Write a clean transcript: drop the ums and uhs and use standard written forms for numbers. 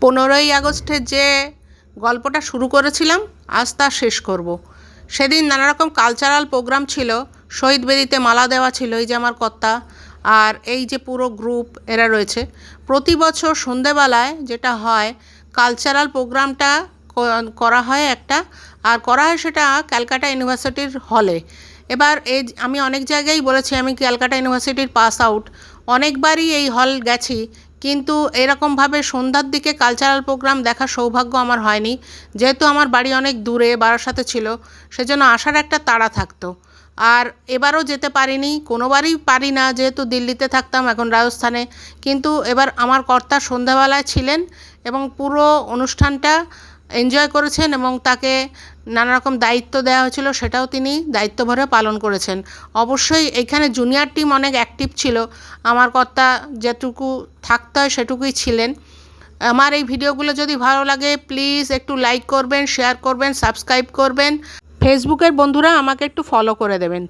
15ই আগস্টে যে গল্পটা শুরু করেছিলাম আজ তা শেষ করব। সেদিন নানা রকম কালচারাল প্রোগ্রাম ছিল, শহীদ বেদিতে মালা দেওয়া ছিল, এই যে আমার কর্তা আর এই যে পুরো গ্রুপ এরা রয়েছে। প্রতি বছর সন্ধেবেলায় যেটা হয় কালচারাল প্রোগ্রামটা করা হয় একটা, আর করা হয় সেটা ক্যালকাটা ইউনিভার্সিটির হলে। এবার আমি অনেক জায়গায় বলেছি আমি ক্যালকাটা ইউনিভার্সিটির পাস আউট, অনেকবারই এই হল গেছি, কিন্তু এরকমভাবে সন্ধ্যার দিকে কালচারাল প্রোগ্রাম দেখার সৌভাগ্য আমার হয়নি। যেহেতু আমার বাড়ি অনেক দূরে, বারাসাতে ছিল, সেজন্য আসার একটা তাড়া থাকতো। আর এবারও যেতে পারিনি, কোনোবারই পারি না, যেহেতু দিল্লিতে থাকতাম, এখন রাজস্থানে। কিন্তু এবার আমার কর্তা সন্ধ্যাবেলায় ছিলেন এবং পুরো অনুষ্ঠানটা এনজয় করেছেন এবং তাকে নানা রকম দায়িত্ব দেওয়া হয়েছিল, সেটাও তিনি দায়িত্বভরে পালন করেছেন। অবশ্যই এখানে জুনিয়র টিম অনেক অ্যাক্টিভ ছিল, আমার কর্তা যেটুকু থাকতে হয় সেটুকুই ছিলেন। আমার এই ভিডিওগুলো যদি ভালো লাগে প্লিজ একটু লাইক করবেন, শেয়ার করবেন, সাবস্ক্রাইব করবেন। ফেসবুকের বন্ধুরা আমাকে একটু ফলো করে দেবেন।